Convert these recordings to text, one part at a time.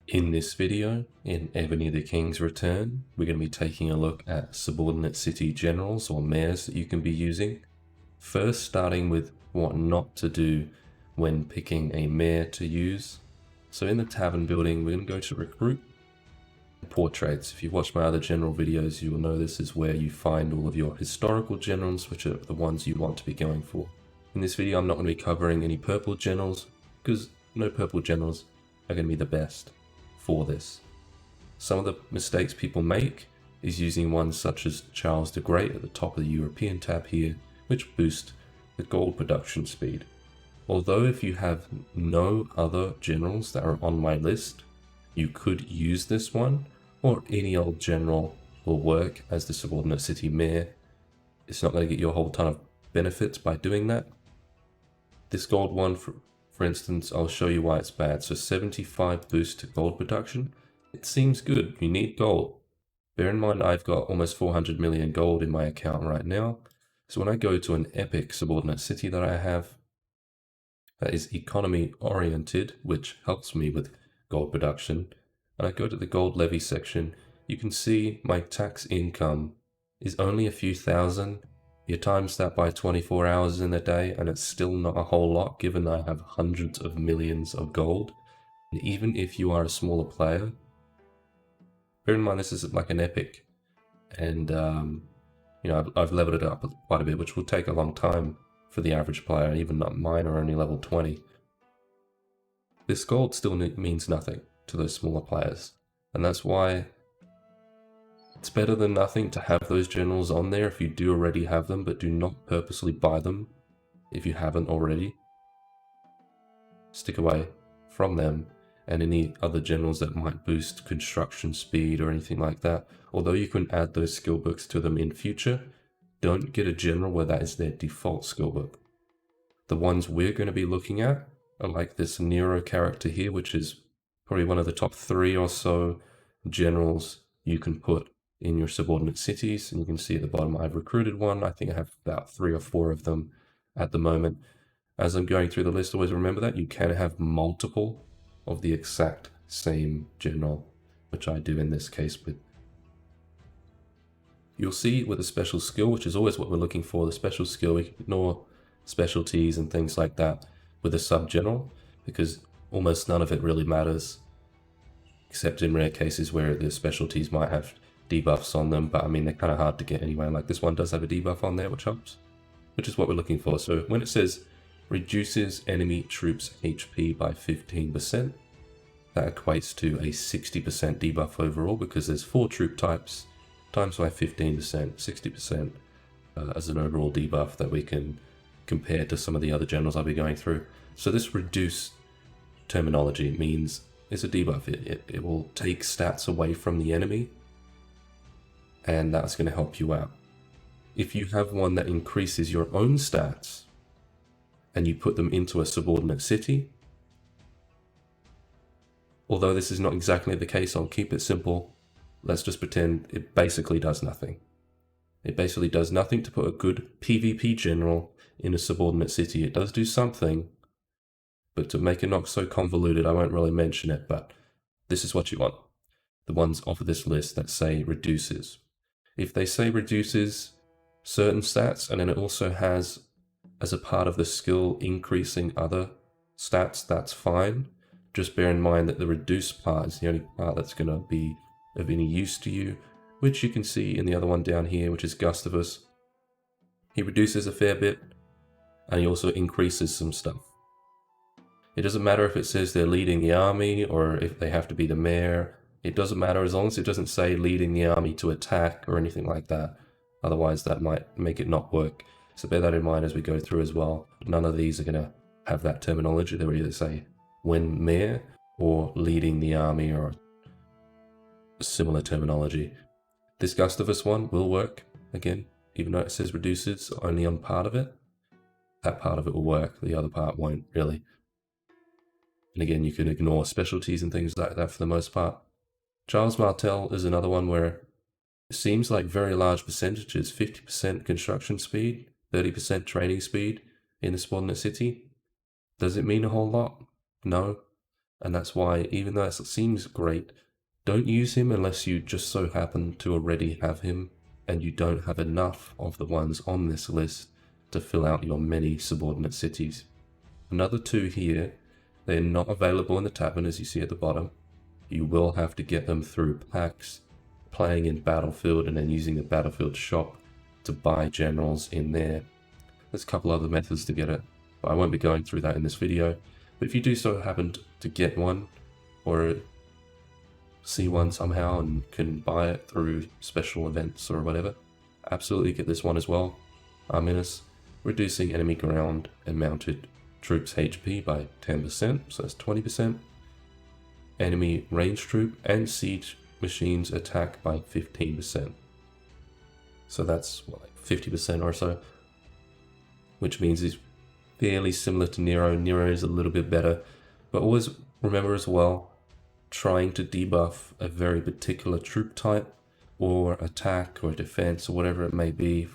In this video, in Evony the King's Return, we're going to be taking a look at subordinate city generals or mayors that you can be using. First, starting with what not to do when picking a mayor to use. So in the tavern building, we're going to go to recruit and portraits. If you've watched my other general videos, you will know this is where you find all of your historical generals, which are the ones you want to be going for. In this video, I'm not going to be covering any purple generals because no purple generals are going to be the best for this. Some of the mistakes people make is using ones such as Charles the Great at the top of the European tab here, which boost the gold production speed. Although if you have no other generals that are on my list, you could use this one, or any old general will work as the subordinate city mayor. It's not going to get you a whole ton of benefits by doing that. This gold one, for instance, I'll show you why it's bad. So 75 boost to gold production. It seems good. You need gold. Bear in mind, I've got almost 400 million gold in my account right now. So when I go to an epic subordinate city that I have, that is economy oriented, which helps me with gold production, and I go to the gold levy section, you can see my tax income is only a few thousand. You times that by 24 hours in a day, and it's still not a whole lot given I have hundreds of millions of gold. And even if you are a smaller player, bear in mind this is like an epic, and you know, I've leveled it up quite a bit, which will take a long time for the average player. Even mine are only level 20. This gold still means nothing to those smaller players, and that's why it's better than nothing to have those generals on there if you do already have them, but do not purposely buy them if you haven't already. Stick away from them and any other generals that might boost construction speed or anything like that. Although you can add those skill books to them in future, don't get a general where that is their default skill book. The ones we're going to be looking at are like this Nero character here, which is probably one of the top 3 or so generals you can put in your subordinate cities. And you can see at the bottom I've recruited one. I think I have about 3 or 4 of them at the moment. As I'm going through the list, always remember that you can have multiple of the exact same general, which I do in this case with. You'll see with a special skill, which is always what we're looking for, the special skill, we can ignore specialties and things like that with a sub-general, because almost none of it really matters, except in rare cases where the specialties might have debuffs on them, but I mean, they're kind of hard to get anyway. Like this one does have a debuff on there, which helps, which is what we're looking for. So when it says reduces enemy troops HP by 15%, that equates to a 60% debuff overall, because there's 4 troop types, times by 15%, 60% as an overall debuff that we can compare to some of the other generals I'll be going through. So this reduce terminology means it's a debuff. It will take stats away from the enemy, and that's going to help you out. If you have one that increases your own stats and you put them into a subordinate city, although this is not exactly the case, I'll keep it simple. Let's just pretend it basically does nothing. It basically does nothing to put a good PvP general in a subordinate city. It does do something, but to make it not so convoluted, I won't really mention it, but this is what you want. The ones off of this list that say reduces. If they say reduces certain stats, and then it also has, as a part of the skill, increasing other stats, that's fine. Just bear in mind that the reduce part is the only part that's going to be of any use to you, which you can see in the other one down here, which is Gustavus. He reduces a fair bit, and he also increases some stuff. It doesn't matter if it says they're leading the army or if they have to be the mayor. It doesn't matter as long as it doesn't say leading the army to attack or anything like that. Otherwise, that might make it not work. So bear that in mind as we go through as well. None of these are going to have that terminology. They'll either say when mayor or leading the army or similar terminology. This Gustavus one will work, again, even though it says reduces only on part of it. That part of it will work, the other part won't really. And again, you can ignore specialties and things like that for the most part. Charles Martel is another one where it seems like very large percentages, 50% construction speed, 30% training speed in the subordinate city. Does it mean a whole lot? No. And that's why, even though it seems great, don't use him unless you just so happen to already have him and you don't have enough of the ones on this list to fill out your many subordinate cities. Another two here, they're not available in the tavern as you see at the bottom. You will have to get them through packs, playing in Battlefield and then using the Battlefield shop to buy generals in there. There's a couple other methods to get it, but I won't be going through that in this video. But if you do so happen to get one or see one somehow and can buy it through special events or whatever, absolutely get this one as well. Arminus, reducing enemy ground and mounted troops HP by 10%, so that's 20%. Enemy range troop and siege machines attack by 15%. So that's what, like 50% or so, which means it's fairly similar to Nero. Nero is a little bit better, but always remember as well, trying to debuff a very particular troop type or attack or defense or whatever it may be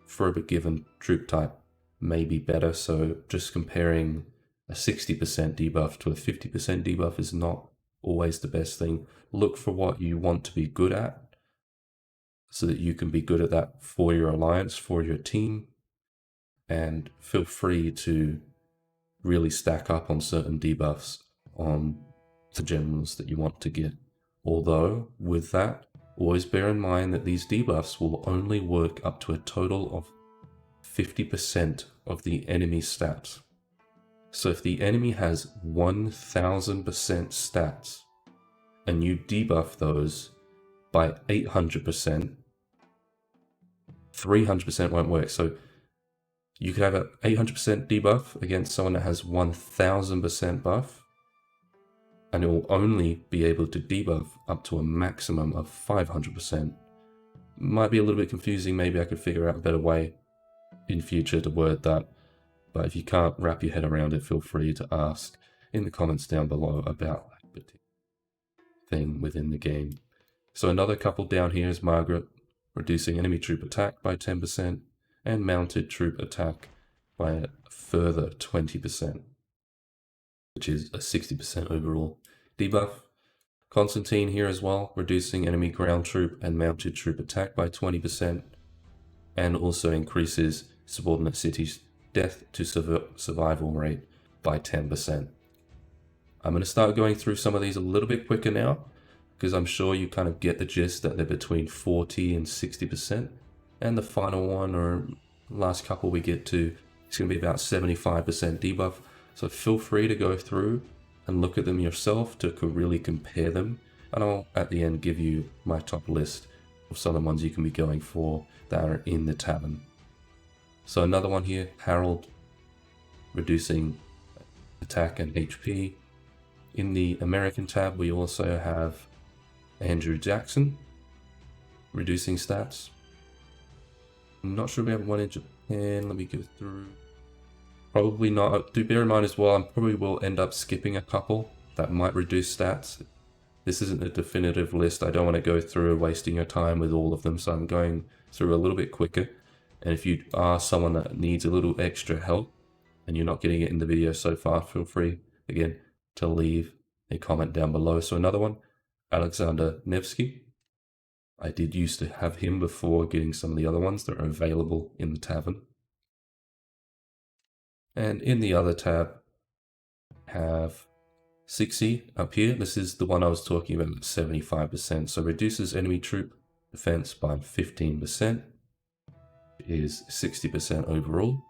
for a given troop type may be better. So just comparing a 60% debuff to a 50% debuff is not always the best thing. Look for what you want to be good at so that you can be good at that for your alliance, for your team, and feel free to really stack up on certain debuffs on the generals that you want to get. Although with that, always bear in mind that these debuffs will only work up to a total of 50% of the enemy stats. So if the enemy has 1000% stats and you debuff those by 800%, 300% won't work. So you could have an 800% debuff against someone that has 1000% buff, and it will only be able to debuff up to a maximum of 500%. Might be a little bit confusing. Maybe I could figure out a better way in future to word that. But if you can't wrap your head around it, feel free to ask in the comments down below about that particular thing within the game. So another couple down here is Margaret, reducing enemy troop attack by 10% and mounted troop attack by a further 20%, which is a 60% overall debuff. Constantine here as well, reducing enemy ground troop and mounted troop attack by 20%, and also increases subordinate cities' death to survival rate by 10%. I'm going to start going through some of these a little bit quicker now, because I'm sure you kind of get the gist that they're between 40 and 60%. And the final one, or last couple we get to, it's going to be about 75% debuff. So feel free to go through and look at them yourself to really compare them. And I'll, at the end, give you my top list of some of the ones you can be going for that are in the tavern. So another one here, Harold, reducing attack and HP. In the American tab, we also have Andrew Jackson, reducing stats. I'm not sure we have one in Japan. Let me go through. Probably not. Do bear in mind as well, I probably will end up skipping a couple that might reduce stats. This isn't a definitive list. I don't want to go through wasting your time with all of them, so I'm going through a little bit quicker. And if you are someone that needs a little extra help and you're not getting it in the video so far, feel free, again, to leave a comment down below. So another one, Alexander Nevsky. I did used to have him before getting some of the other ones that are available in the tavern. And in the other tab, have Sixy up here. This is the one I was talking about, 75%. So reduces enemy troop defense by 15%. Is 60% overall.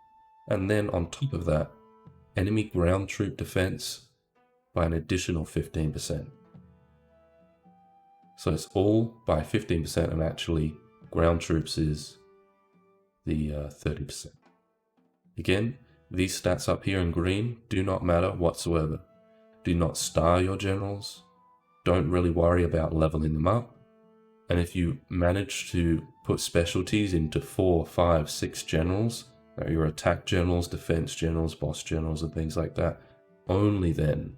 And then on top of that, enemy ground troop defense by an additional 15%. So it's all by 15%, and actually ground troops is the 30%. Again, these stats up here in green do not matter whatsoever. Do not star your generals. Don't really worry about leveling them up. And if you manage to put specialties into 4, 5, 6 generals, your attack generals, defense generals, boss generals, and things like that, only then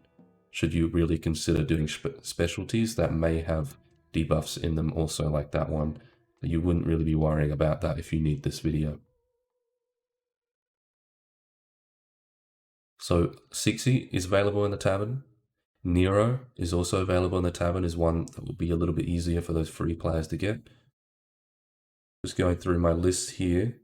should you really consider doing specialties that may have debuffs in them also, like that one. You wouldn't really be worrying about that if you need this video. So Sixy is available in the tavern. Nero is also available in the tavern, is one that will be a little bit easier for those free players to get. Just going through my list here.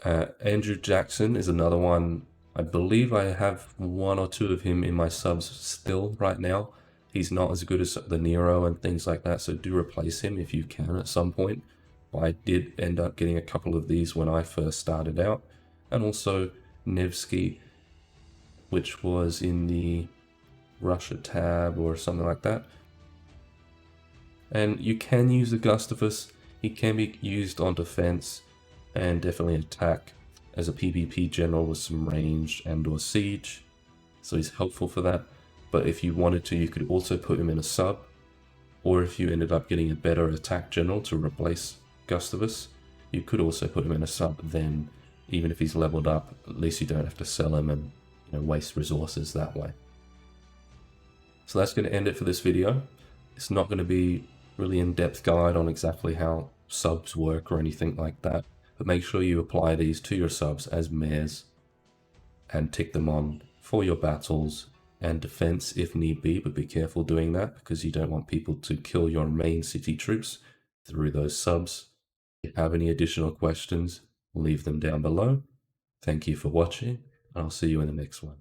Andrew Jackson is another one. I believe I have one or two of him in my subs still right now. He's not as good as the Nero and things like that, so do replace him if you can at some point. I did end up getting a couple of these when I first started out. And also Nevsky, which was in the Russia tab or something like that. And you can use the Gustavus. He can be used on defense and definitely attack as a PvP general with some range and or siege. So he's helpful for that. But if you wanted to, you could also put him in a sub. Or if you ended up getting a better attack general to replace Gustavus, you could also put him in a sub. Then even if he's leveled up, at least you don't have to sell him and waste resources that way. So that's going to end it for this video. It's not going to be really in-depth guide on exactly how subs work or anything like that, but make sure you apply these to your subs as mares and tick them on for your battles and defense if need be, but be careful doing that because you don't want people to kill your main city troops through those subs. If you have any additional questions, leave them down below. Thank you for watching, and I'll see you in the next one.